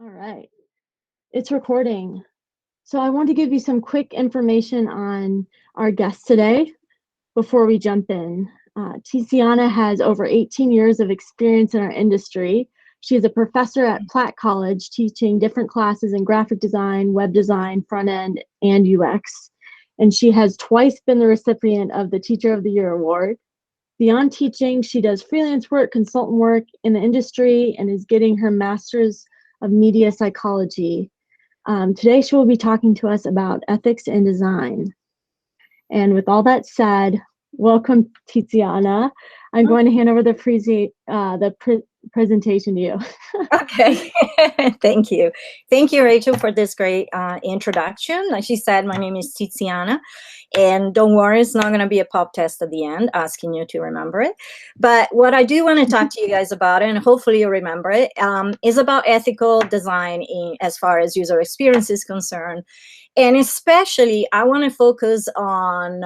All right, it's recording. So I want to give you some quick information on our guest today before we jump in. Tiziana has over 18 years of experience in our industry. She is a professor at Platt College teaching different classes in graphic design, web design, front end, and UX. And she has twice been the recipient of the Teacher of the Year award. Beyond teaching, she does freelance work, consultant work in the industry, and is getting her master's of media psychology. Today, she will be talking to us about ethics in design. And with all that said, welcome, Tiziana. I'm going to hand over the presentation to you. Okay, thank you. Thank you, Rachel, for this great introduction. Like she said, my name is Tiziana, and don't worry, it's not going to be a pop test at the end asking you to remember it. But what I do want to talk to you guys about, and hopefully you remember it, is about ethical design as far as user experience is concerned. And especially, I want to focus on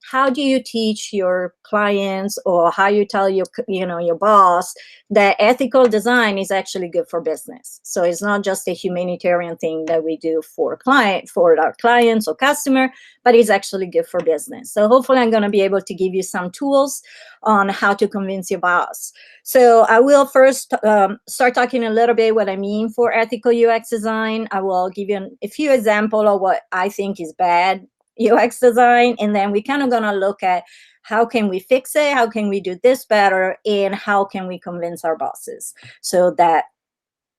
how do you teach your clients, or how you tell your boss that ethical design is actually good for business. So it's not just a humanitarian thing that we do for our clients or customer, but it's actually good for business. So hopefully I'm going to be able to give you some tools on how to convince your boss. So I will first start talking a little bit what I mean for ethical UX design. I will give you a few examples of what I think is bad UX design, and then we're kind of going to look at how can we fix it, how can we do this better, and how can we convince our bosses so that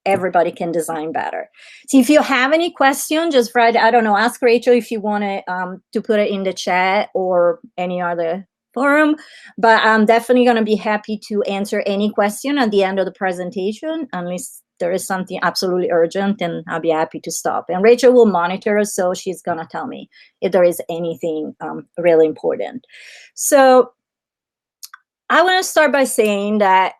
everybody can design better. So if you have any questions, just write, I don't know, ask Rachel if you want to put it in the chat or any other forum, but I'm definitely going to be happy to answer any question at the end of the presentation, unless there is something absolutely urgent, and I'll be happy to stop. And Rachel will monitor, so she's going to tell me if there is anything really important. So I want to start by saying that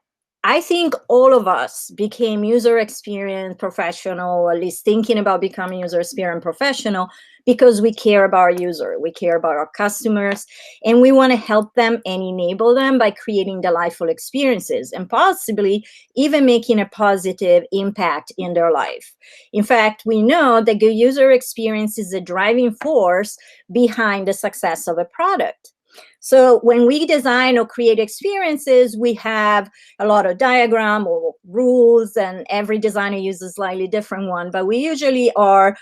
I think all of us became user experience professional, or at least thinking about becoming user experience professional, because we care about our user, we care about our customers, and we want to help them and enable them by creating delightful experiences and possibly even making a positive impact in their life. In fact, we know that good user experience is the driving force behind the success of a product. So when we design or create experiences, we have a lot of diagram or rules, and every designer uses a slightly different one, but we usually are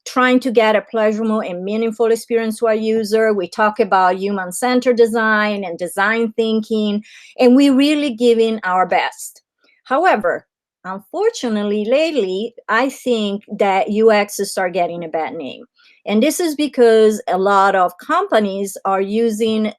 trying to get a pleasurable and meaningful experience to our user. We talk about human-centered design and design thinking, and we really giving our best. However, unfortunately, lately, I think that UX start getting a bad name. And this is because a lot of companies are using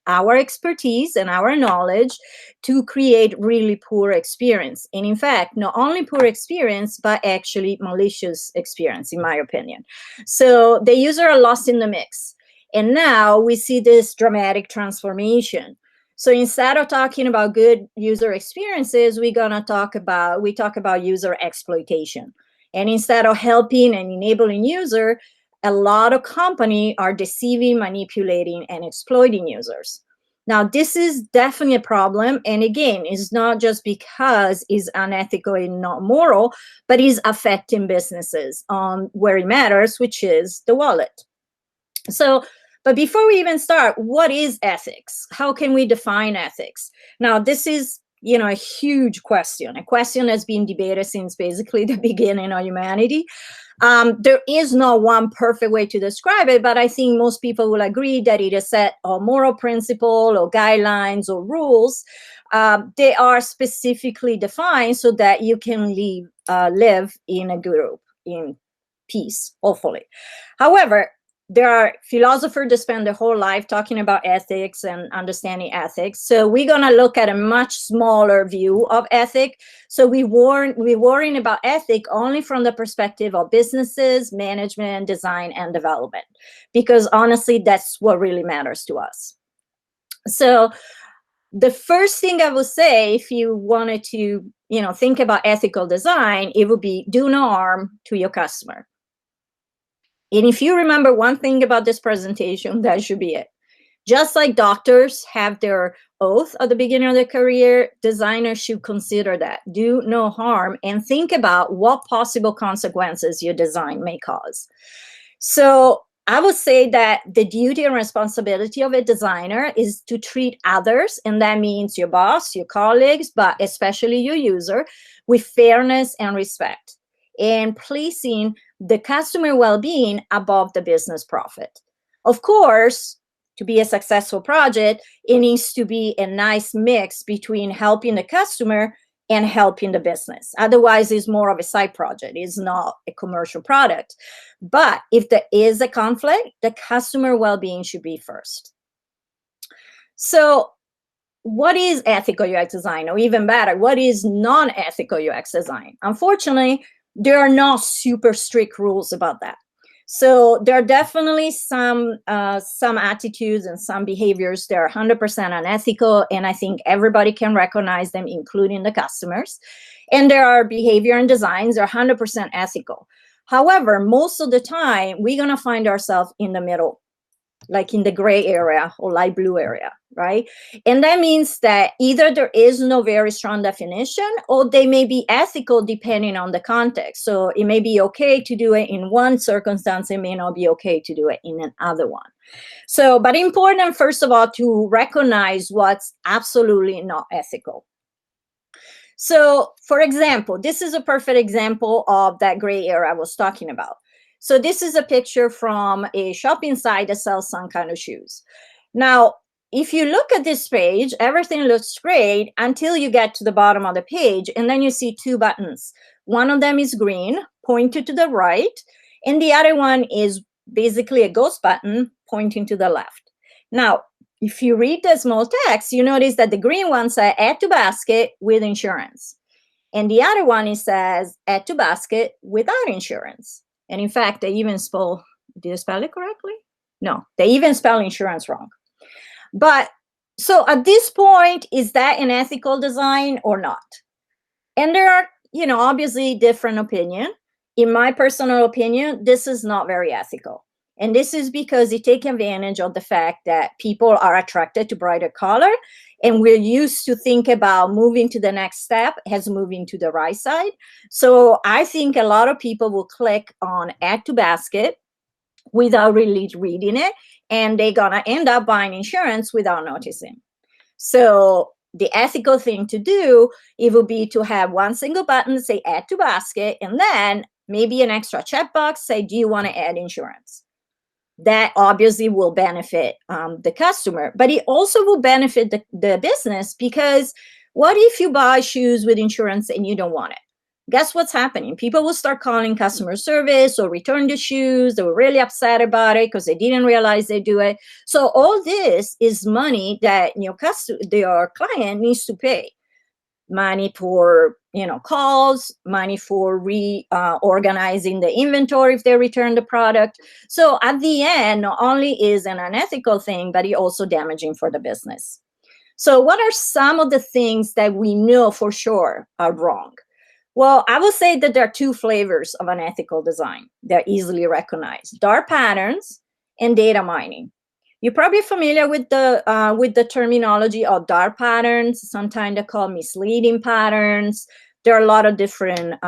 our expertise and our knowledge to create really poor experience. And in fact, not only poor experience, but actually malicious experience, in my opinion. So the user are lost in the mix. And now we see this dramatic transformation. So instead of talking about good user experiences, we talk about user exploitation. And instead of helping and enabling user, a lot of companies are deceiving, manipulating, and exploiting users. Now, this is definitely a problem. And again, it's not just because it's unethical and not moral, but it's affecting businesses on where it matters, which is the wallet. So, but before we even start, what is ethics? How can we define ethics? Now, this is a huge question, a question that's been debated since basically the beginning of humanity. There is no one perfect way to describe it, but I think most people will agree that it is a set of moral principle or guidelines or rules. They are specifically defined so that you can live in a group in peace, hopefully. However, there are philosophers that spend their whole life talking about ethics and understanding ethics. So we're going to look at a much smaller view of ethics. So we're worrying about ethics only from the perspective of businesses, management, design, and development, because honestly, that's what really matters to us. So the first thing I would say, if you wanted to, think about ethical design, it would be do no harm to your customer. And if you remember one thing about this presentation, that should be it. Just like doctors have their oath at the beginning of their career, designers should consider that. Do no harm and think about what possible consequences your design may cause. So I would say that the duty and responsibility of a designer is to treat others, and that means your boss, your colleagues, but especially your user, with fairness and respect, and placing the customer well-being above the business profit. Of course, to be a successful project, it needs to be a nice mix between helping the customer and helping the business. Otherwise, it's more of a side project. It's not a commercial product. But if there is a conflict, the customer well-being should be first. So what is ethical UX design? Or even better, what is non-ethical UX design? Unfortunately, there are not super strict rules about that. So there are definitely some attitudes and some behaviors that are 100% unethical, and I think everybody can recognize them, including the customers. And there are behavior and designs that are 100% ethical. However, most of the time, we're going to find ourselves in the middle, like in the gray area or light blue area, right? And that means that either there is no very strong definition, or they may be ethical depending on the context. So it may be okay to do it in one circumstance, it may not be okay to do it in another one. So, but important, first of all, to recognize what's absolutely not ethical. So, for example, this is a perfect example of that gray area I was talking about. So this is a picture from a shopping site that sells some kind of shoes. Now, if you look at this page, everything looks great until you get to the bottom of the page, and then you see two buttons. One of them is green, pointed to the right, and the other one is basically a ghost button pointing to the left. Now, if you read the small text, you notice that the green one says add to basket with insurance. And the other one, it says add to basket without insurance. And in fact, they even spell, did I spell it correctly? No, they even spell insurance wrong. But so at this point, is that an ethical design or not? And there are, obviously different opinion. In my personal opinion, this is not very ethical. And this is because it takes advantage of the fact that people are attracted to brighter color, and we're used to think about moving to the next step as moving to the right side. So I think a lot of people will click on add to basket without really reading it, and they're gonna end up buying insurance without noticing. So the ethical thing to do, it would be to have one single button say add to basket, and then maybe an extra checkbox say, do you want to add insurance? That obviously will benefit the customer, but it also will benefit the business, because what if you buy shoes with insurance and you don't want it? Guess what's happening? People will start calling customer service or return the shoes. They were really upset about it because they didn't realize they do it. So all this is money that your client needs to pay. Money for calls, money for reorganizing the inventory if they return the product. So at the end, not only is an unethical thing, but it also damaging for the business. So what are some of the things that we know for sure are wrong? Well, I will say that there are two flavors of unethical design. They're easily recognized: dark patterns and data mining. You're probably familiar with the terminology of dark patterns. Sometimes they're called misleading patterns. There are a lot of different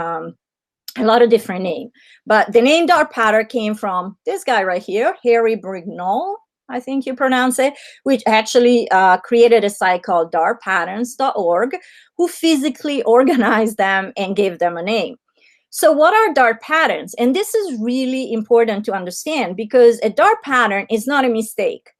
names. But the name dark pattern came from this guy right here, Harry Brignol, I think you pronounce it, which actually created a site called darkpatterns.org, who physically organized them and gave them a name. So what are dark patterns? And this is really important to understand, because a dark pattern is not a mistake.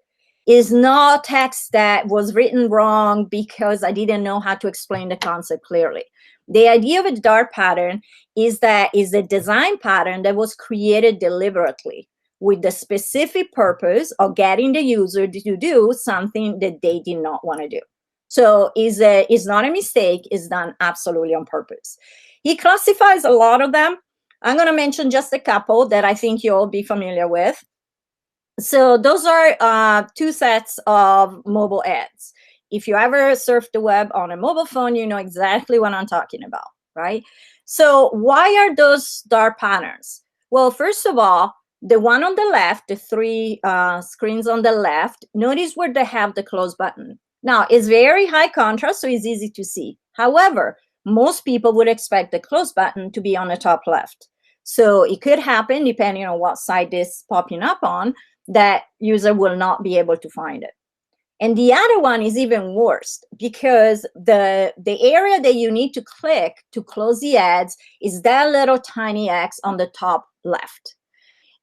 It's not text that was written wrong because I didn't know how to explain the concept clearly. The idea of a dark pattern is that is a design pattern that was created deliberately with the specific purpose of getting the user to do something that they did not want to do. So it's not a mistake, it's done absolutely on purpose. He classifies a lot of them. I'm going to mention just a couple that I think you'll be familiar with. So those are two sets of mobile ads. If you ever surf the web on a mobile phone, you know exactly what I'm talking about, right? So why are those dark patterns? Well, first of all, the one on the left, the three screens on the left, notice where they have the close button. Now, it's very high contrast, so it's easy to see. However, most people would expect the close button to be on the top left. So it could happen, depending on what site this popping up on, that user will not be able to find it. And the other one is even worse, because the area that you need to click to close the ads is that little tiny X on the top left.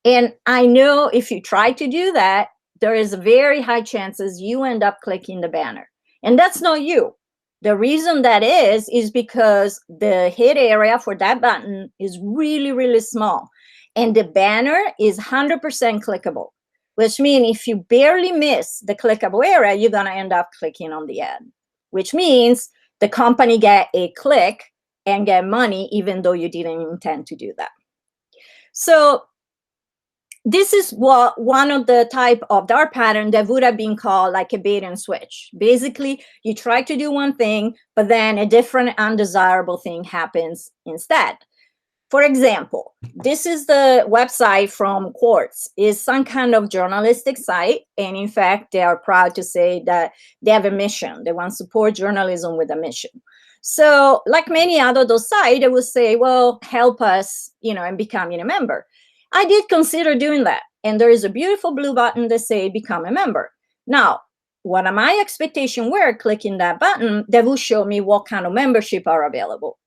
And I know if you try to do that, there is a very high chances you end up clicking the banner. And that's not you. The reason that is because the hit area for that button is really, really small. And the banner is 100% clickable, which means if you barely miss the clickable area, you're going to end up clicking on the ad, which means the company get a click and get money, even though you didn't intend to do that. So this is what one of the type of dark pattern that would have been called like a bait and switch. Basically, you try to do one thing, but then a different undesirable thing happens instead. For example, this is the website from Quartz. It's some kind of journalistic site. And in fact, they are proud to say that they have a mission. They want to support journalism with a mission. So like many other those sites, they will say, well, help us, and becoming a member. I did consider doing that. And there is a beautiful blue button that say become a member. Now, what my expectation were clicking that button, that will show me what kind of membership are available.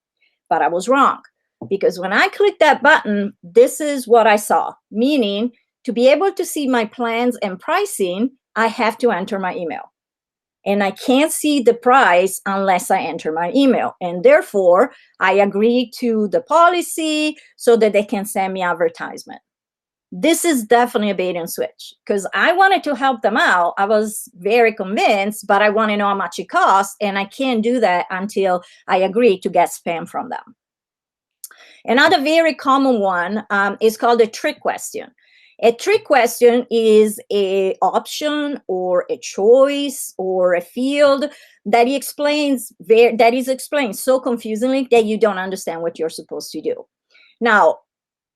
But I was wrong, because when I clicked that button, this is what I saw, meaning to be able to see my plans and pricing, I have to enter my email. And I can't see the price unless I enter my email. And therefore, I agree to the policy so that they can send me advertisement. This is definitely a bait and switch, because I wanted to help them out. I was very convinced, but I want to know how much it costs. And I can't do that until I agree to get spam from them. Another very common one is called a trick question. A trick question is an option or a choice or a field that is explained so confusingly that you don't understand what you're supposed to do. Now,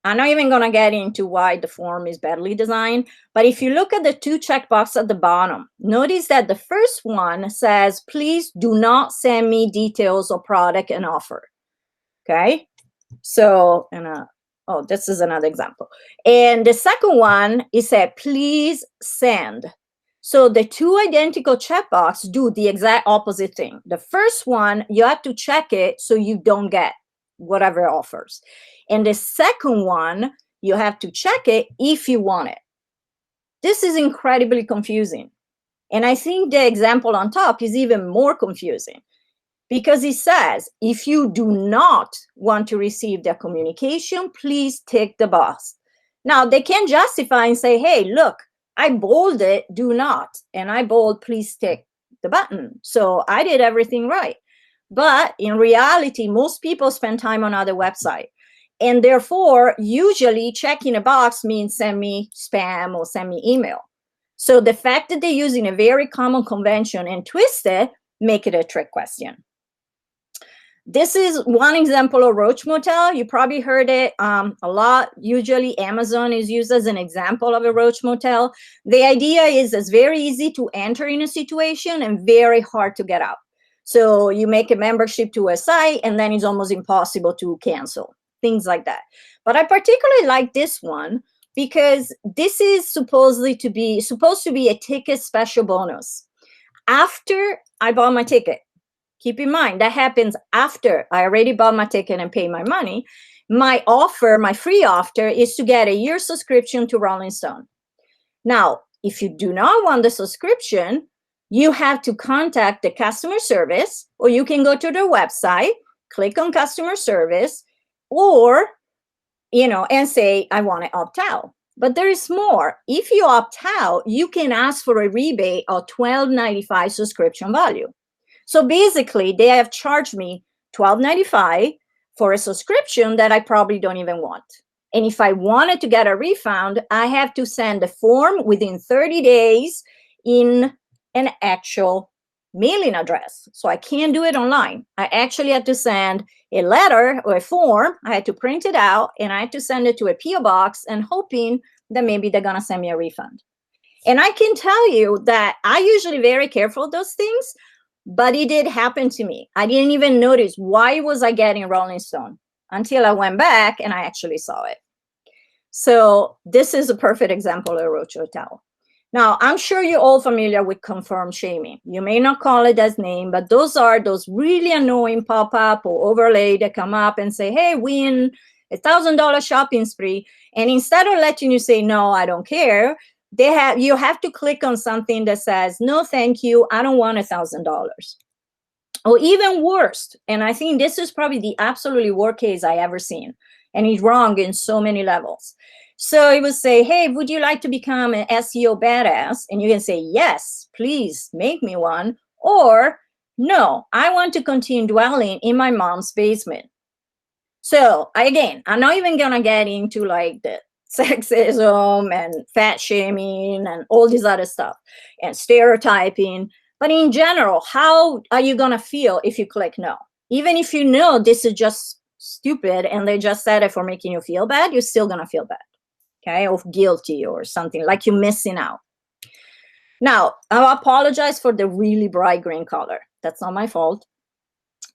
I'm not even going to get into why the form is badly designed, but if you look at the two checkboxes at the bottom, notice that the first one says, please do not send me details of product and offer. Okay? So, oh, this is another example. And the second one is said, please send. So the two identical checkboxes do the exact opposite thing. The first one, you have to check it so you don't get whatever offers. And the second one, you have to check it if you want it. This is incredibly confusing. And I think the example on top is even more confusing, because it says, if you do not want to receive the communication, please tick the box. Now, they can justify and say, hey, look, I bolded do not, and I bold please tick the button. So I did everything right. But in reality, most people spend time on other websites. And therefore, usually checking a box means send me spam or send me email. So the fact that they're using a very common convention and twist it, make it a trick question. This is one example of Roach Motel. You probably heard it a lot. Usually Amazon is used as an example of a Roach Motel. The idea is it's very easy to enter in a situation and very hard to get out. So you make a membership to a site and then it's almost impossible to cancel, things like that. But I particularly like this one because this is supposed to be a ticket special bonus. After I bought my ticket, keep in mind, that happens after I already bought my ticket and paid my money. My offer, my free offer, is to get a year subscription to Rolling Stone. Now, if you do not want the subscription, you have to contact the customer service, or you can go to their website, click on customer service, or, and say, I want to opt out. But there is more. If you opt out, you can ask for a rebate of $12.95 subscription value. So basically, they have charged me $12.95 for a subscription that I probably don't even want. And if I wanted to get a refund, I have to send a form within 30 days in an actual mailing address. So I can't do it online. I actually had to send a letter or a form. I had to print it out, and I had to send it to a PO box and hoping then maybe they're going to send me a refund. And I can tell you that I usually very careful of those things, but it did happen to me. I didn't even notice why was I getting Rolling Stone until I went back and I actually saw it. So this is a perfect example of roach hotel. Now, I'm sure you're all familiar with confirm shaming. You may not call it that name, but those are those really annoying pop-up or overlay that come up and say, hey, win $1,000 shopping spree. And instead of letting you say, no, I don't care, you have to click on something that says, no, thank you, I don't want $1,000. Or even worse, and I think this is probably the absolutely worst case I ever seen, and it's wrong in so many levels. So it would say, hey, would you like to become an SEO badass? And you can say, yes, please make me one. Or, no, I want to continue dwelling in my mom's basement. So again, I'm not even going to get into like the sexism and fat shaming and all this other stuff and stereotyping. But in general, how are you going to feel if you click no? Even if you know this is just stupid and they just said it for making you feel bad, you're still going to feel bad. Okay, or guilty or something, like you're missing out. Now, I apologize for the really bright green color. That's not my fault.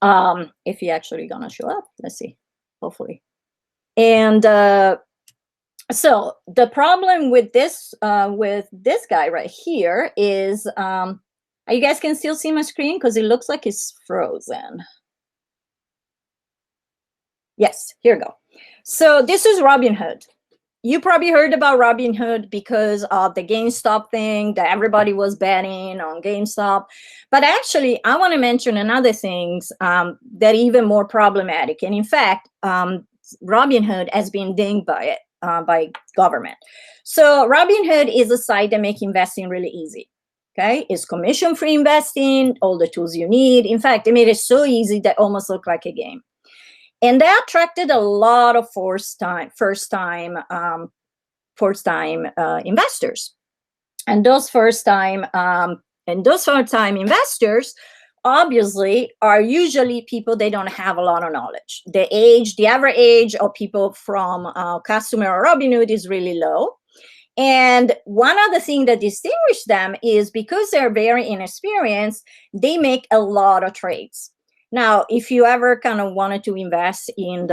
If you're actually gonna show up, let's see, hopefully. And so the problem with this guy right here is, you guys can still see my screen because it looks like it's frozen. Yes, here we go. So this is Robinhood. You probably heard about Robinhood because of the GameStop thing that everybody was betting on GameStop. But actually, I want to mention another things that are even more problematic. And in fact, Robinhood has been dinged by it, by government. So Robinhood is a site that makes investing really easy. Okay, it's commission-free investing, all the tools you need. In fact, they made it so easy that almost looked like a game. And that attracted a lot of first-time investors. And those first-time investors, obviously, are usually people they don't have a lot of knowledge. The average age of people from customer or Robinhood is really low. And one other thing that distinguishes them is because they're very inexperienced, they make a lot of trades. Now, if you ever kind of wanted to invest in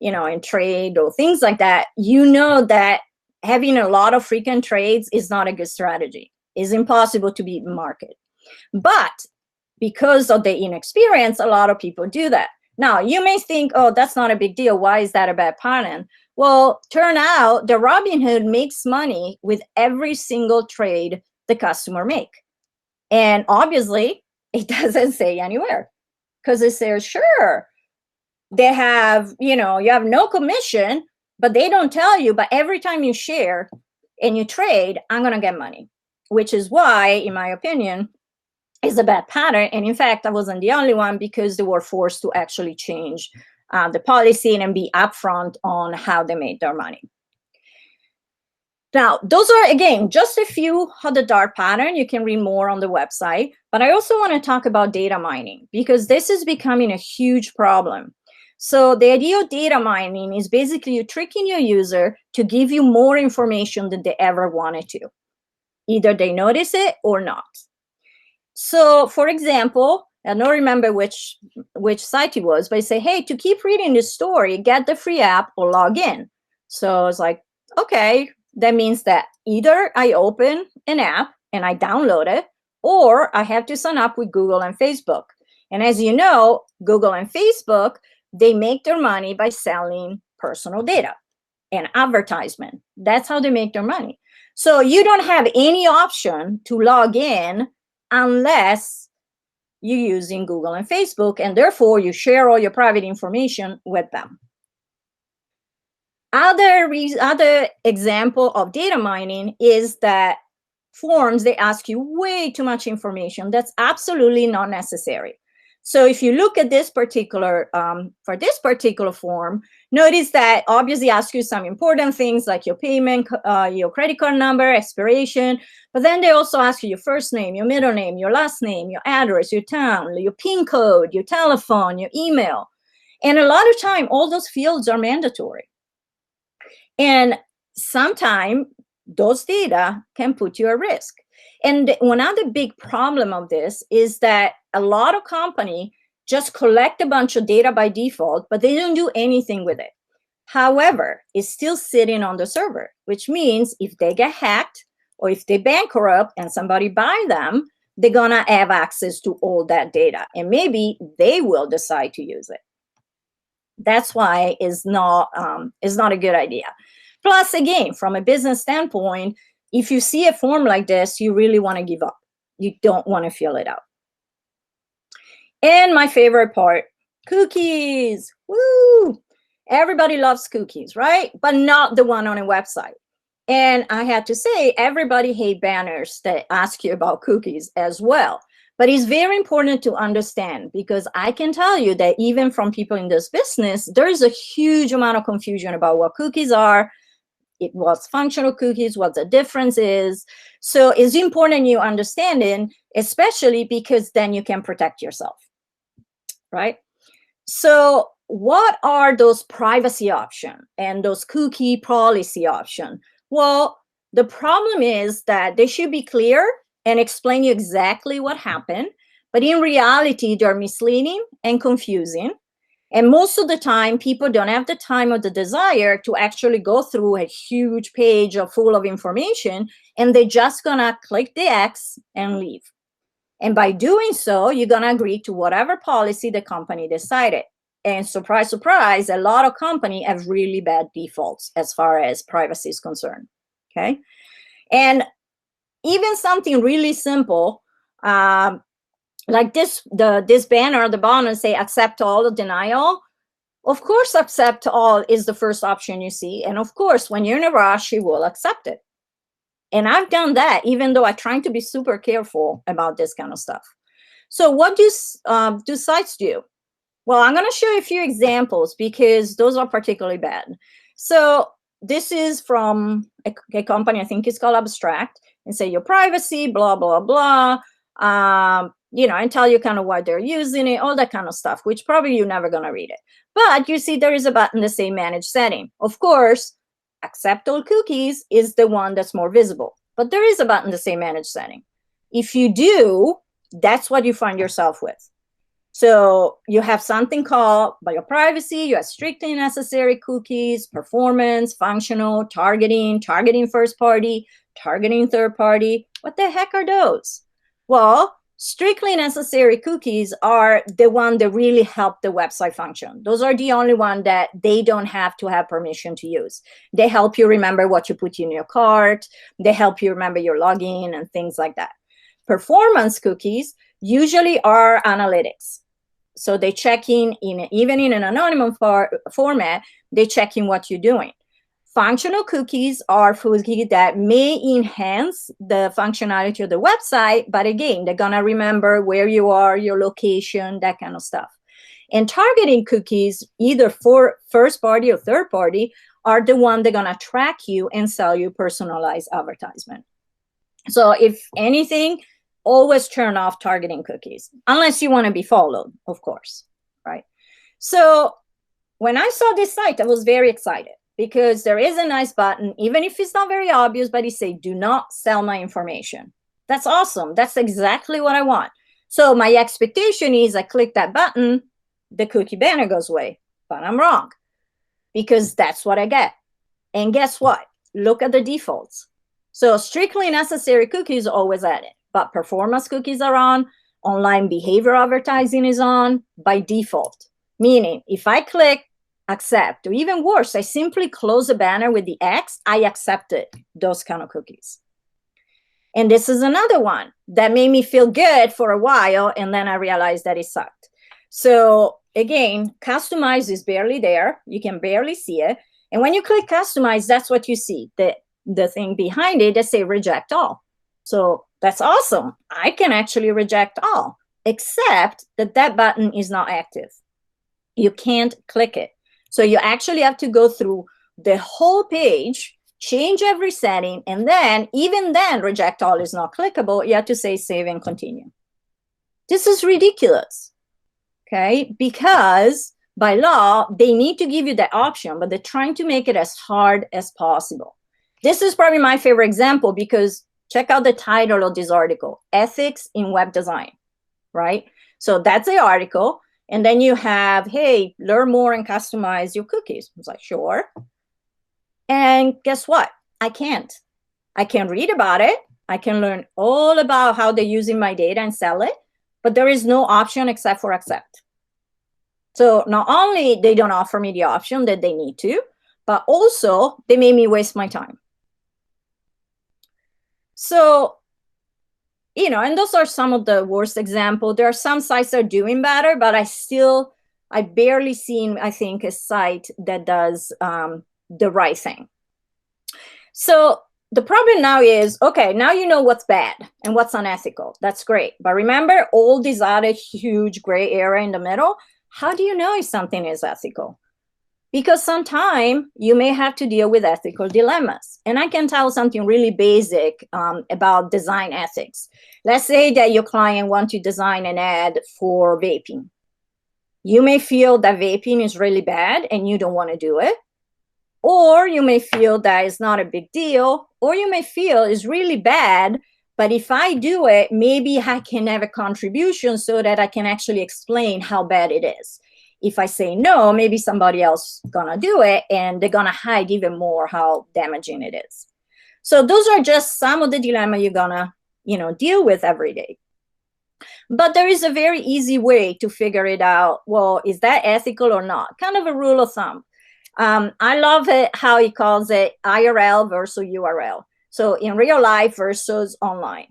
in trade or things like that, you know that having a lot of frequent trades is not a good strategy. It's impossible to beat the market. But because of the inexperience, a lot of people do that. Now, you may think, oh, that's not a big deal. Why is that a bad pattern? Well, turn out the Robinhood makes money with every single trade the customer make. And obviously, it doesn't say anywhere. Because it says, sure, they have, you have no commission, but they don't tell you, but every time you share and you trade, I'm going to get money, which is why, in my opinion, is a bad pattern. And in fact, I wasn't the only one because they were forced to actually change the policy and be upfront on how they made their money. Now, those are, again, just a few of the dark pattern. You can read more on the website. But I also want to talk about data mining because this is becoming a huge problem. So the idea of data mining is basically you tricking your user to give you more information than they ever wanted to. Either they notice it or not. So, for example, I don't remember which site it was, but I say, hey, to keep reading this story, get the free app or log in. So I was like, okay. That means that either I open an app and I download it, or I have to sign up with Google and Facebook. And as you know, Google and Facebook, they make their money by selling personal data and advertisement. That's how they make their money. So you don't have any option to log in unless you're using Google and Facebook, and therefore you share all your private information with them. Other example of data mining is that forms, they ask you way too much information that's absolutely not necessary. So if you look at this particular, for this particular form, notice that obviously asks you some important things like your payment, your credit card number, expiration, but then they also ask you your first name, your middle name, your last name, your address, your town, your PIN code, your telephone, your email. And a lot of time, all those fields are mandatory. And sometimes those data can put you at risk. And one other big problem of this is that a lot of companies just collect a bunch of data by default, but they don't do anything with it. However, it's still sitting on the server, which means if they get hacked or if they bankrupt and somebody buy them, they're gonna have access to all that data, and maybe they will decide to use it. That's why it's not a good idea. Plus, again, from a business standpoint, if you see a form like this, you really want to give up. You don't want to fill it out. And my favorite part, cookies. Woo! Everybody loves cookies, right? But not the one on a website. And I had to say, everybody hates banners that ask you about cookies as well. But it's very important to understand, because I can tell you that even from people in this business, there is a huge amount of confusion about what cookies are, what's functional cookies, what the difference is. So it's important you understanding, especially because then you can protect yourself, right? So what are those privacy options and those cookie policy options? Well, the problem is that they should be clear and explain you exactly what happened, but in reality, they're misleading and confusing. And most of the time, people don't have the time or the desire to actually go through a huge page full of information, and they're just gonna click the X and leave. And by doing so, you're gonna agree to whatever policy the company decided. And surprise, surprise, a lot of companies have really bad defaults as far as privacy is concerned, okay? And even something really simple, like this banner at the bottom say accept all or denial. Of course, accept all is the first option you see. And of course, when you're in a rush, you will accept it. And I've done that, even though I'm trying to be super careful about this kind of stuff. So what do sites do? Well, I'm going to show you a few examples because those are particularly bad. So this is from a company, I think it's called Abstract, and say your privacy, blah, blah, blah. And tell you kind of why they're using it, all that kind of stuff, which probably you're never going to read it. But you see there is a button that say manage setting. Of course, accept all cookies is the one that's more visible. But there is a button that say manage setting. If you do, that's what you find yourself with. So you have something called by your privacy, you have strictly necessary cookies, performance, functional, targeting first party, targeting third party. What the heck are those? Well, strictly necessary cookies are the one that really help the website function. Those are the only one that they don't have to have permission to use. They help you remember what you put in your cart. They help you remember your login and things like that. Performance cookies usually are analytics. So they check in even in an anonymous format, they check in what you're doing. Functional cookies are cookies that may enhance the functionality of the website, but again, they're gonna remember where you are, your location, that kind of stuff. And targeting cookies, either for first party or third party, are the one they're gonna track you and sell you personalized advertisement. So if anything, always turn off targeting cookies, unless you want to be followed, of course, right? So when I saw this site, I was very excited because there is a nice button, even if it's not very obvious, but it says, do not sell my information. That's awesome. That's exactly what I want. So my expectation is I click that button, the cookie banner goes away, but I'm wrong because that's what I get. And guess what? Look at the defaults. So strictly necessary cookies are always added. But performance cookies are on, online behavior advertising is on by default. Meaning, if I click accept, or even worse, I simply close the banner with the X, I accepted those kind of cookies. And this is another one that made me feel good for a while, and then I realized that it sucked. So again, customize is barely there. You can barely see it. And when you click customize, that's what you see, the thing behind it that say reject all. So that's awesome. I can actually reject all, except that button is not active. You can't click it. So you actually have to go through the whole page, change every setting, and then, even then, reject all is not clickable. You have to say save and continue. This is ridiculous, okay? Because by law, they need to give you the option, but they're trying to make it as hard as possible. This is probably my favorite example because check out the title of this article, Ethics in Web Design, right? So that's the article. And then you have, hey, learn more and customize your cookies. I was like, sure. And guess what? I can't read about it. I can learn all about how they're using my data and sell it, but there is no option except for accept. So not only they don't offer me the option that they need to, but also they made me waste my time. So, you know, and those are some of the worst examples. There are some sites that are doing better, but I barely seen, I think, a site that does the right thing. So the problem now is, okay, now you know what's bad and what's unethical. That's great. But remember all these other huge gray area in the middle? How do you know if something is ethical? Because sometimes you may have to deal with ethical dilemmas. And I can tell something really basic about design ethics. Let's say that your client wants to design an ad for vaping. You may feel that vaping is really bad and you don't want to do it. Or you may feel that it's not a big deal. Or you may feel it's really bad, but if I do it, maybe I can have a contribution so that I can actually explain how bad it is. If I say no, maybe somebody else gonna do it and they're gonna hide even more how damaging it is. So those are just some of the dilemma you're gonna, deal with every day. But there is a very easy way to figure it out. Well, is that ethical or not? Kind of a rule of thumb. I love it how he calls it IRL versus URL. So in real life versus online.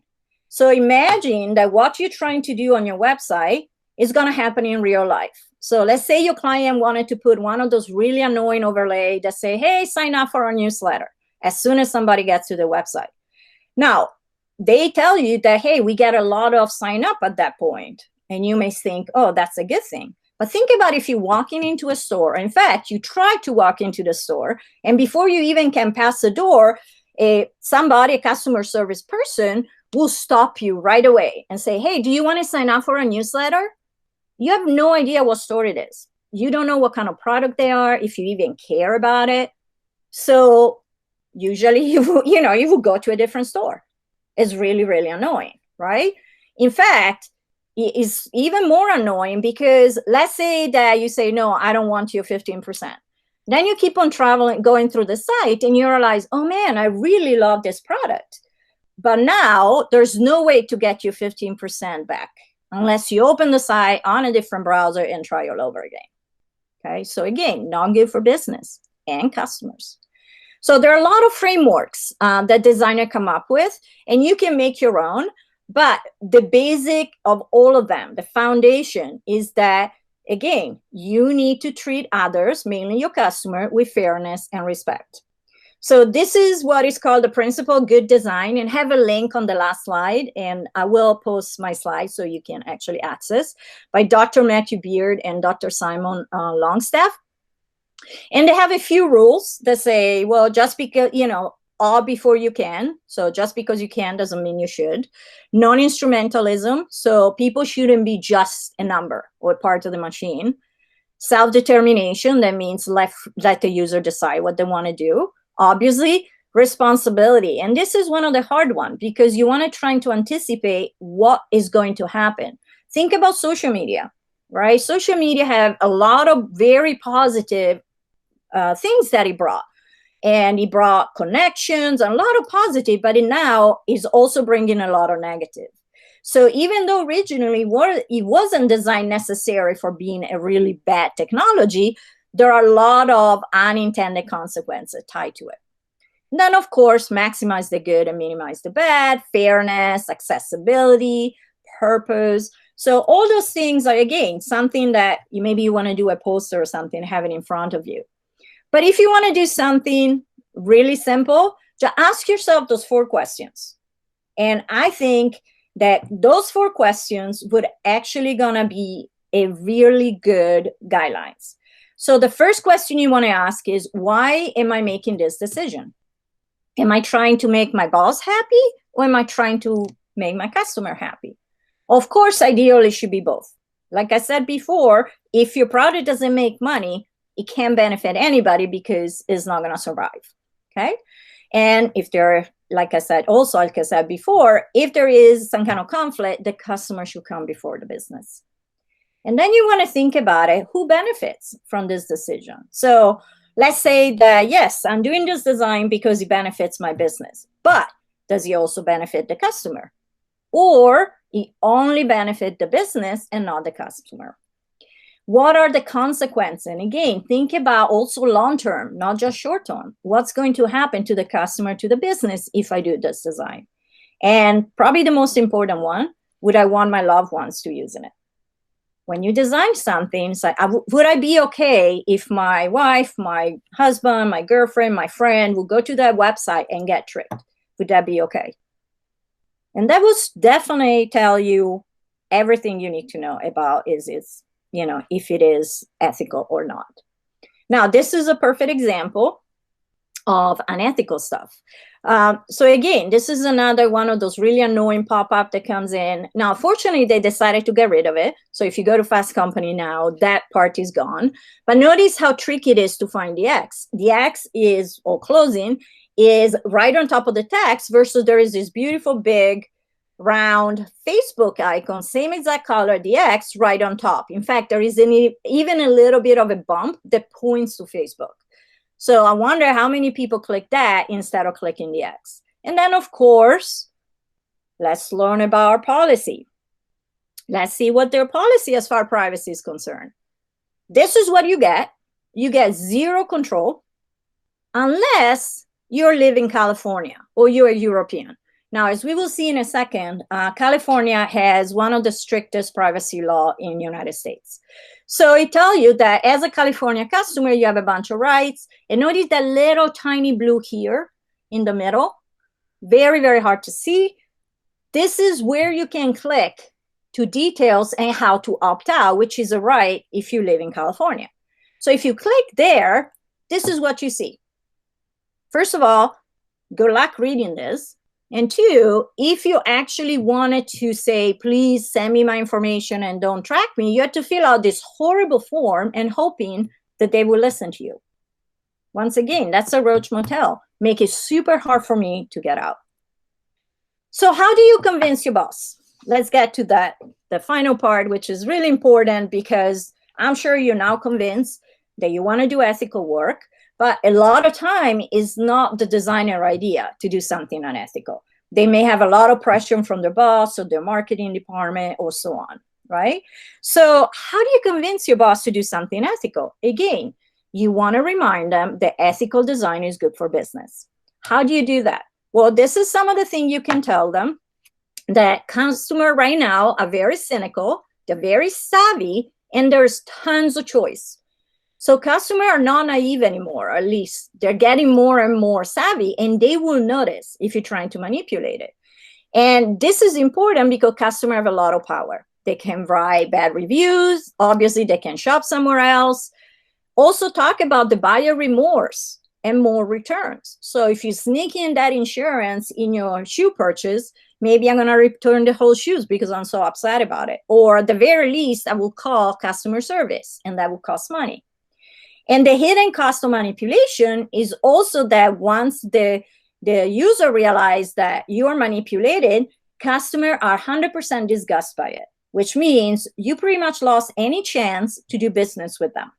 So imagine that what you're trying to do on your website is gonna happen in real life. So let's say your client wanted to put one of those really annoying overlay that say, hey, sign up for our newsletter as soon as somebody gets to the website. Now, they tell you that, hey, we get a lot of sign up at that point. And you may think, oh, that's a good thing. But think about if you're walking into a store. In fact, you try to walk into the store. And before you even can pass the door, a customer service person will stop you right away and say, hey, do you want to sign up for a newsletter? You have no idea what store it is. You don't know what kind of product they are, if you even care about it. So usually you will go to a different store. It's really, really annoying, right? In fact, it is even more annoying because let's say that you say, no, I don't want your 15%. Then you keep on going through the site and you realize, oh man, I really love this product. But now there's no way to get your 15% back unless you open the site on a different browser and try all over again. Okay, so again, not good for business and customers. So there are a lot of frameworks that designers come up with, and you can make your own. But the basic of all of them, the foundation, is that, again, you need to treat others, mainly your customer, with fairness and respect. So this is what is called the principle of good design, and have a link on the last slide, and I will post my slides so you can actually access, by Dr. Matthew Beard and Dr. Simon Longstaff. And they have a few rules that say, well, just because, all before you can. So just because you can doesn't mean you should. Non-instrumentalism. So people shouldn't be just a number or part of the machine. Self-determination. That means let the user decide what they want to do. Obviously, responsibility. And this is one of the hard ones because you want to try to anticipate what is going to happen. Think about social media, right? Social media have a lot of very positive things that it brought. And it brought connections and a lot of positive, but it now is also bringing a lot of negative. So even though originally it wasn't designed necessary for being a really bad technology, there are a lot of unintended consequences tied to it. And then, of course, maximize the good and minimize the bad, fairness, accessibility, purpose. So all those things are, again, something that maybe you want to do a poster or something, have it in front of you. But if you want to do something really simple, just ask yourself those 4 questions. And I think that those 4 questions would actually gonna be a really good guidelines. So the first question you want to ask is, why am I making this decision? Am I trying to make my boss happy, or am I trying to make my customer happy? Of course, ideally, it should be both. Like I said before, if your product doesn't make money, it can't benefit anybody because it's not going to survive, okay? And if there, like I said before, if there is some kind of conflict, the customer should come before the business. And then you want to think about it, who benefits from this decision? So let's say that, yes, I'm doing this design because it benefits my business, but does it also benefit the customer? Or it only benefits the business and not the customer? What are the consequences? And again, think about also long-term, not just short-term. What's going to happen to the customer, to the business, if I do this design? And probably the most important one, would I want my loved ones to use it? When you design something, it's like, would I be okay if my wife, my husband, my girlfriend, my friend will go to that website and get tricked? Would that be okay? And that will definitely tell you everything you need to know about if it is ethical or not. Now, this is a perfect example of unethical stuff. So again, this is another one of those really annoying pop-up that comes in. Now, fortunately, they decided to get rid of it. So if you go to Fast Company now, that part is gone. But notice how tricky it is to find the X. The X is, or closing, is right on top of the text versus there is this beautiful big round Facebook icon, same exact color, the X right on top. In fact, there is even a little bit of a bump that points to Facebook. So I wonder how many people click that instead of clicking the X. And then, of course, let's learn about our policy. Let's see what their policy as far as privacy is concerned. This is what you get. You get zero control unless you live in California or you're a European. Now, as we will see in a second, California has one of the strictest privacy law in the United States. So it tells you that as a California customer, you have a bunch of rights. And notice that little tiny blue here in the middle, very, very hard to see. This is where you can click to details and how to opt out, which is a right if you live in California. So if you click there, this is what you see. First of all, good luck reading this. And two, if you actually wanted to say, please send me my information and don't track me, you have to fill out this horrible form and hoping that they will listen to you. Once again, that's a roach motel. Make it super hard for me to get out. So how do you convince your boss? Let's get to that, the final part, which is really important because I'm sure you're now convinced that you want to do ethical work. But a lot of time is not the designer idea to do something unethical. They may have a lot of pressure from their boss or their marketing department or so on, right? So how do you convince your boss to do something ethical? Again, you want to remind them that ethical design is good for business. How do you do that? Well, this is some of the things you can tell them. That customers right now are very cynical, they're very savvy, and there's tons of choice. So customers are not naive anymore, or at least they're getting more and more savvy, and they will notice if you're trying to manipulate it. And this is important because customers have a lot of power. They can write bad reviews. Obviously, they can shop somewhere else. Also talk about the buyer remorse and more returns. So if you sneak in that insurance in your shoe purchase, maybe I'm going to return the whole shoes because I'm so upset about it. Or at the very least, I will call customer service, and that will cost money. And the hidden cost of manipulation is also that once the user realizes that you are manipulated, customers are 100% disgusted by it, which means you pretty much lost any chance to do business with them.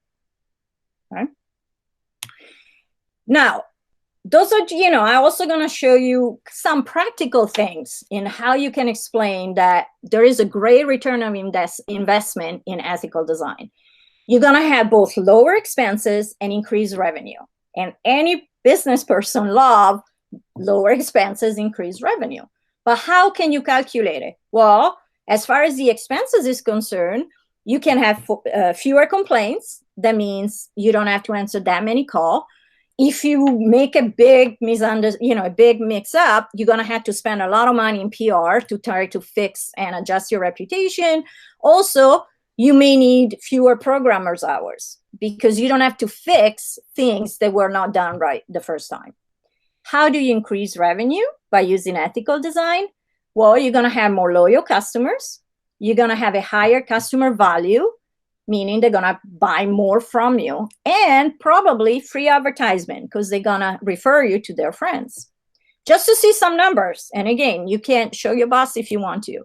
Right? Now, those are, I'm also going to show you some practical things in how you can explain that there is a great return of investment in ethical design. You're going to have both lower expenses and increased revenue. And any business person loves lower expenses, increased revenue. But how can you calculate it? Well, as far as the expenses is concerned, you can have fewer complaints. That means you don't have to answer that many calls. If you make a big a big mix-up, you're going to have to spend a lot of money in PR to try to fix and adjust your reputation. Also, you may need fewer programmers' hours because you don't have to fix things that were not done right the first time. How do you increase revenue? By using ethical design? Well, you're going to have more loyal customers. You're going to have a higher customer value. meaning they're gonna buy more from you, and probably free advertisement because they're gonna refer you to their friends. Just to see some numbers. And again, you can show your boss if you want to.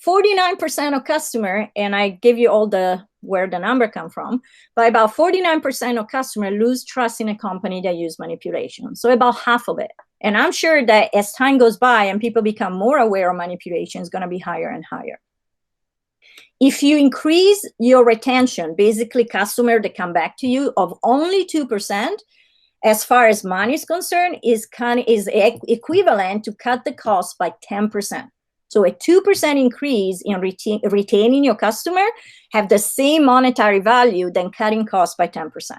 49% of customer, and I give you all the where the number come from, but about 49% of customer lose trust in a company that use manipulation. So about half of it. And I'm sure that as time goes by and people become more aware of manipulation, it's going to be higher and higher. If you increase your retention, basically customer that come back to you, of only 2%, as far as money is concerned, is equivalent to cut the cost by 10%. So a 2% increase in retaining your customer have the same monetary value than cutting costs by 10%.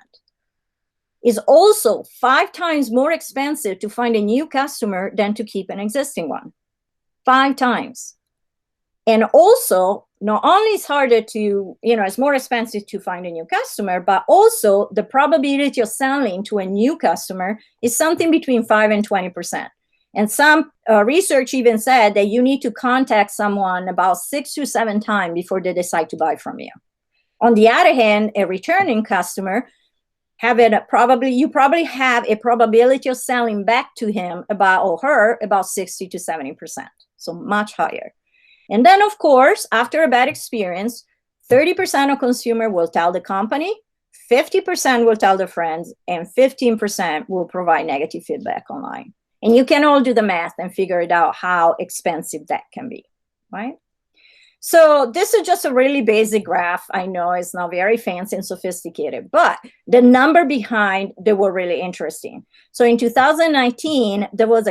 It's also 5 times more expensive to find a new customer than to keep an existing one. 5 times. And also, not only is harder to, it's more expensive to find a new customer, but also the probability of selling to a new customer is something between 5 and 20%. And some research even said that you need to contact someone about 6 to 7 times before they decide to buy from you. On the other hand, a returning customer, you probably have a probability of selling back to him or her about 60 to 70%. So much higher. And then, of course, after a bad experience, 30% of consumer will tell the company, 50% will tell their friends, and 15% will provide negative feedback online. And you can all do the math and figure it out how expensive that can be, right? So this is just a really basic graph. I know it's not very fancy and sophisticated, but the number behind, they were really interesting. So in 2019, there was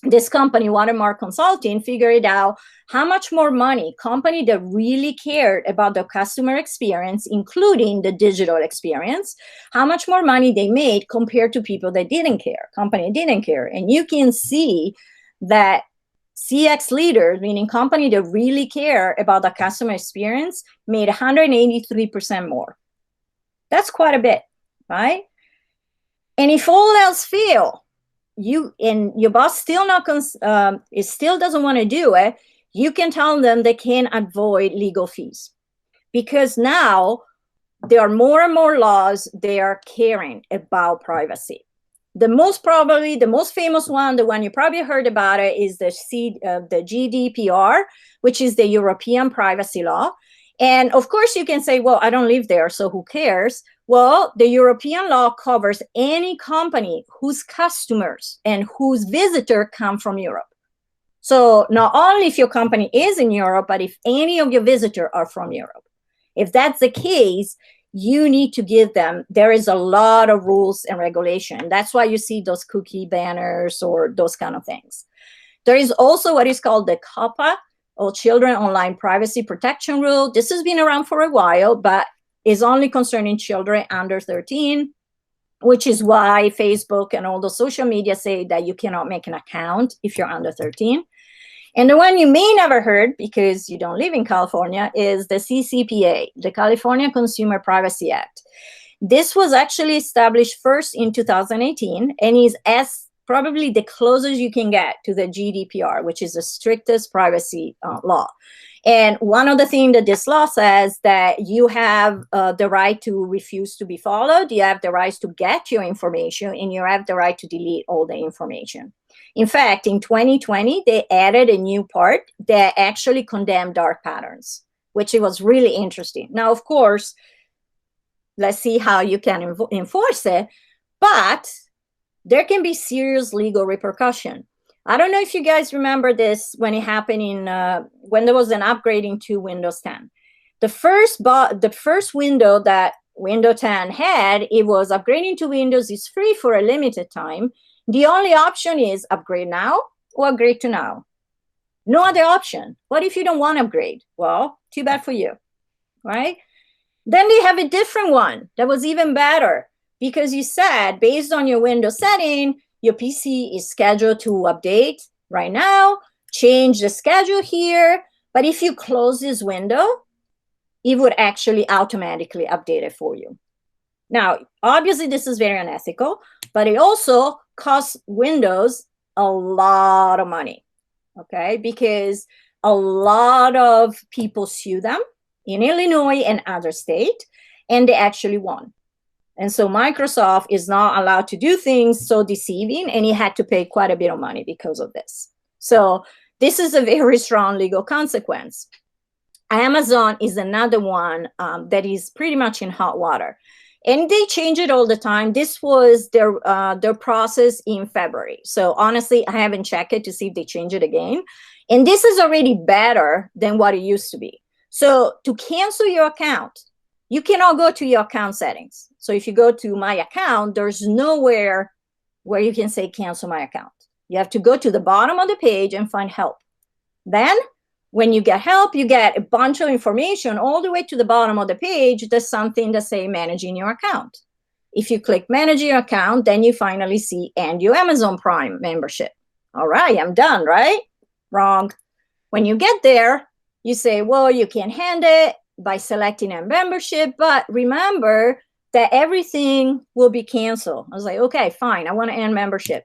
this company, Watermark Consulting, figured out how much more money company that really cared about the customer experience, including the digital experience, how much more money they made compared to people that didn't care, company didn't care. And you can see that CX leaders, meaning company that really care about the customer experience, made 183% more. That's quite a bit, right? And if all else fail, your boss still doesn't want to do it, you can tell them they can avoid legal fees, because now there are more and more laws they are caring about privacy. The most famous one, the one you probably heard about it, is the Gdpr, which is the European privacy law. And of course, you can say, well, I don't live there, so who cares? Well, the European law covers any company whose customers and whose visitor come from Europe. So not only if your company is in Europe, but if any of your visitors are from Europe. If that's the case, you need to give them, there is a lot of rules and regulation. That's why you see those cookie banners or those kind of things. There is also what is called the Ccpa, or Children Online Privacy Protection Rule. This has been around for a while, but is only concerning children under 13, which is why Facebook and all the social media say that you cannot make an account if you're under 13. And the one you may never heard, because you don't live in California, is the CCPA, the California Consumer Privacy Act. This was actually established first in 2018 and is probably the closest you can get to the GDPR, which is the strictest privacy law. And one of the things that this law says that you have the right to refuse to be followed, you have the right to get your information, and you have the right to delete all the information. In fact, in 2020, they added a new part that actually condemned dark patterns, which it was really interesting. Now, of course, let's see how you can enforce it, but there can be serious legal repercussion. I don't know if you guys remember this when it happened when there was an upgrading to Windows 10. The first window that Windows 10 had, it was upgrading to Windows is free for a limited time. The only option is upgrade now or upgrade to now. No other option. What if you don't want to upgrade? Well, too bad for you, right? Then they have a different one that was even better, because you said, based on your Windows setting, your PC is scheduled to update right now, change the schedule here, but if you close this window, it would actually automatically update it for you. Now, obviously, this is very unethical, but it also costs Windows a lot of money, okay? Because a lot of people sue them in Illinois and other states, and they actually won. And so Microsoft is not allowed to do things so deceiving, and he had to pay quite a bit of money because of this. So this is a very strong legal consequence. Amazon is another one that is pretty much in hot water. And they change it all the time. This was their process in February. So honestly, I haven't checked it to see if they change it again. And this is already better than what it used to be. So to cancel your account, you cannot go to your account settings. So if you go to my account, there's nowhere where you can say cancel my account. You have to go to the bottom of the page and find help. Then when you get help, you get a bunch of information all the way to the bottom of the page. There's something that say managing your account. If you click manage your account, then you finally see end your Amazon Prime membership. All right, I'm done, right? Wrong. When you get there, you say, well, you can end it by selecting a membership, but remember that everything will be canceled. I was like, okay, fine, I want to end membership.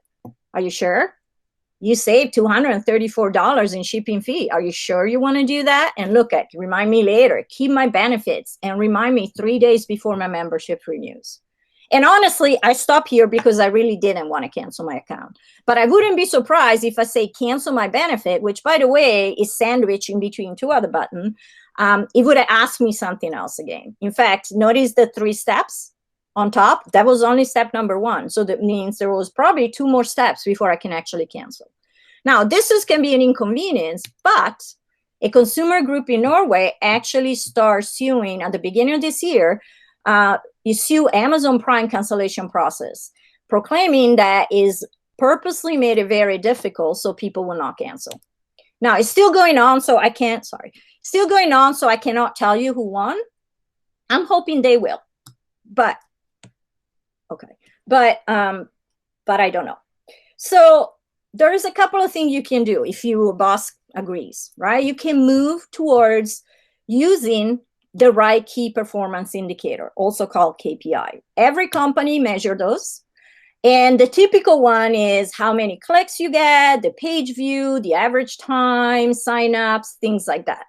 Are you sure? You saved $234 in shipping fee. Are you sure you want to do that? And look at, remind me later, keep my benefits, and remind me 3 days before my membership renews. And honestly, I stopped here because I really didn't want to cancel my account. But I wouldn't be surprised if I say cancel my benefit, which by the way is sandwiched in between two other buttons. It would have asked me something else again. In fact, notice the 3 steps on top. That was only step number 1. So that means there was probably 2 more steps before I can actually cancel. Now, this can be an inconvenience, but a consumer group in Norway actually started suing at the beginning of this year. You sue Amazon Prime cancellation process, proclaiming that is purposely made it very difficult so people will not cancel. Now, it's still going on, so I can't, still going on, so I cannot tell you who won. I'm hoping they will, but, okay. But I don't know. So there is a couple of things you can do if your boss agrees, right? You can move towards using the right key performance indicator, also called KPI. Every company measures those. And the typical one is how many clicks you get, the page view, the average time, signups, things like that.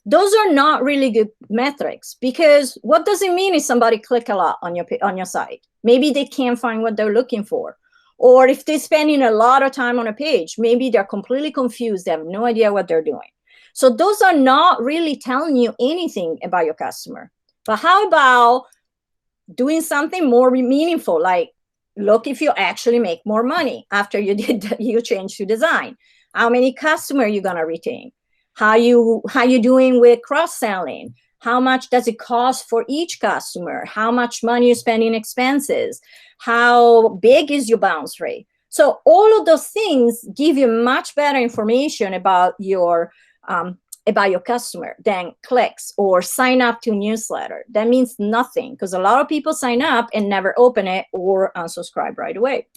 Those are not really good metrics, because what does it mean if somebody click a lot on your site? Maybe they can't find what they're looking for. Or if they're spending a lot of time on a page, maybe they're completely confused. They have no idea what they're doing. So those are not really telling you anything about your customer. But how about doing something more meaningful, like look if you actually make more money after you change to design. How many customers you're gonna retain? How you doing with cross-selling? How much does it cost for each customer? How much money you spend in expenses? How big is your bounce rate? So all of those things give you much better information about your customer than clicks or sign up to a newsletter. That means nothing, because a lot of people sign up and never open it or unsubscribe right away.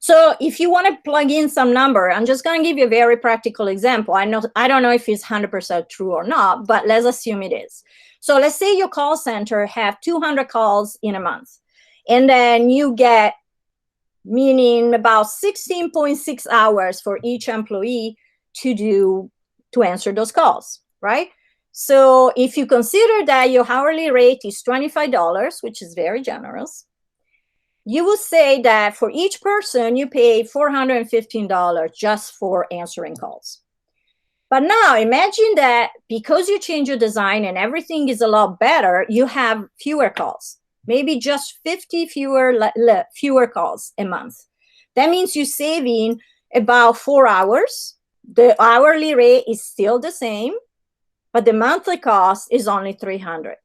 So if you want to plug in some number, I'm just going to give you a very practical example. I don't know if it's 100% true or not, but let's assume it is. So let's say your call center have 200 calls in a month, and then you get, meaning about 16.6 hours for each employee to answer those calls, right? So if you consider that your hourly rate is $25, which is very generous, you will say that for each person, you pay $415 just for answering calls. But now imagine that because you change your design and everything is a lot better, you have fewer calls, maybe just 50 fewer calls a month. That means you're saving about 4 hours. The hourly rate is still the same, but the monthly cost is only $300.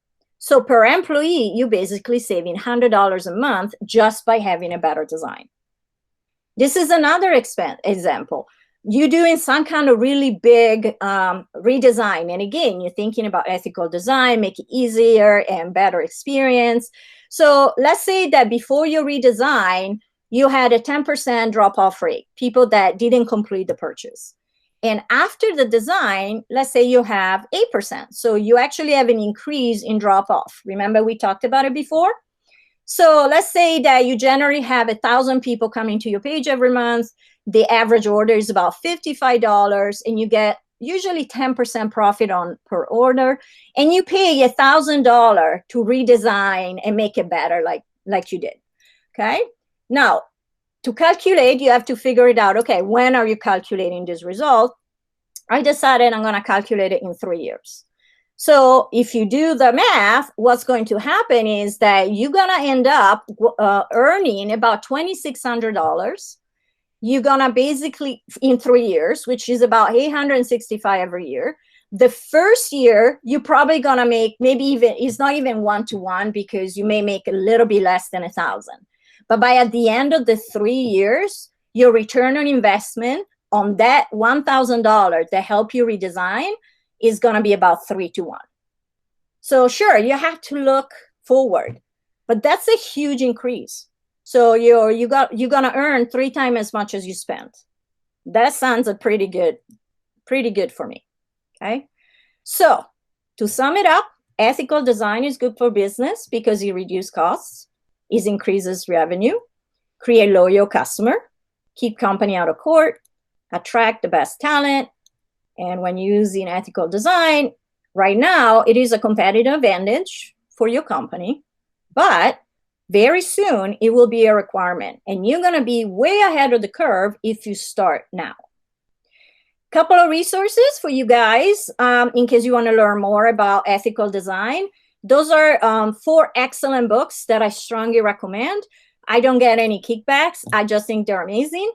So per employee, you're basically saving $100 a month just by having a better design. This is another example. You're doing some kind of really big redesign. And again, you're thinking about ethical design, make it easier and better experience. So let's say that before you redesign, you had a 10% drop-off rate, people that didn't complete the purchase. And after the design, let's say you have 8%. So you actually have an increase in drop-off. Remember we talked about it before? So let's say that you generally have 1,000 people coming to your page every month. The average order is about $55, and you get usually 10% profit on per order, and you pay $1,000 to redesign and make it better like you did. Okay. Now, to calculate, you have to figure it out. Okay, when are you calculating this result? I decided I'm going to calculate it in 3 years. So if you do the math, what's going to happen is that you're going to end up earning about $2,600. You're going to basically, in 3 years, which is about $865 every year. The first year, you're probably going to make maybe even, it's not even 1-to-1 because you may make a little bit less than 1,000. But by at the end of the 3 years, your return on investment on that $1,000 that help you redesign is going to be about 3-to-1. So sure, you have to look forward, but that's a huge increase. So you're going to earn 3 times as much as you spent. That sounds pretty good for me. Okay. So to sum it up, ethical design is good for business because it reduces costs, it increases revenue, create loyal customer, keep company out of court, attract the best talent. And when using ethical design, right now, it is a competitive advantage for your company, but very soon it will be a requirement. And you're going to be way ahead of the curve if you start now. Couple of resources for you guys in case you want to learn more about ethical design. Those are 4 excellent books that I strongly recommend. I don't get any kickbacks. I just think they're amazing.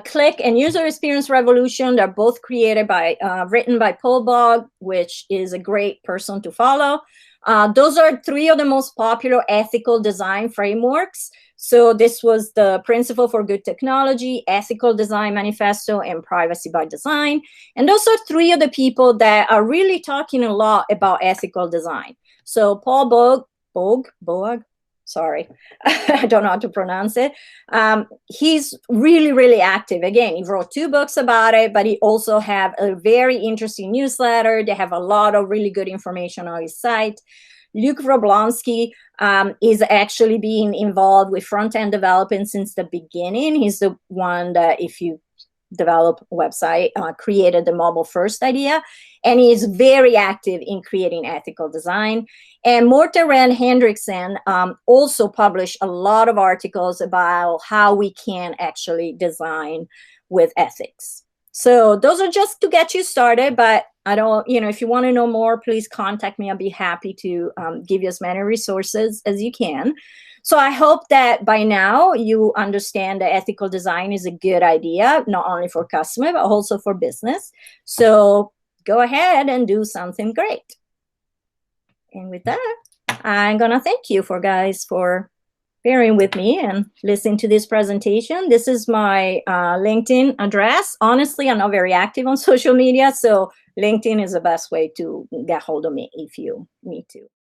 Click and User Experience Revolution. They're both created by, written by Paul Bog, which is a great person to follow. Those are 3 of the most popular ethical design frameworks. So this was the Principle for Good Technology, Ethical Design Manifesto, and Privacy by Design. And those are 3 of the people that are really talking a lot about ethical design. So Paul Bog, sorry, I don't know how to pronounce it. He's really, really active. Again, he wrote 2 books about it, but he also have a very interesting newsletter. They have a lot of really good information on his site. Luke Wroblewski is actually being involved with front-end development since the beginning. He's the one that, if you develop a website, created the mobile first idea. And he is very active in creating ethical design. And Morten Rand Hendriksen also published a lot of articles about how we can actually design with ethics. So those are just to get you started, but I don't, if you want to know more, please contact me. I'll be happy to give you as many resources as you can. So I hope that by now you understand that ethical design is a good idea, not only for customer, but also for business. So go ahead and do something great. And with that, I'm going to thank you guys for bearing with me and listening to this presentation. This is my LinkedIn address. Honestly, I'm not very active on social media, so LinkedIn is the best way to get hold of me if you need to.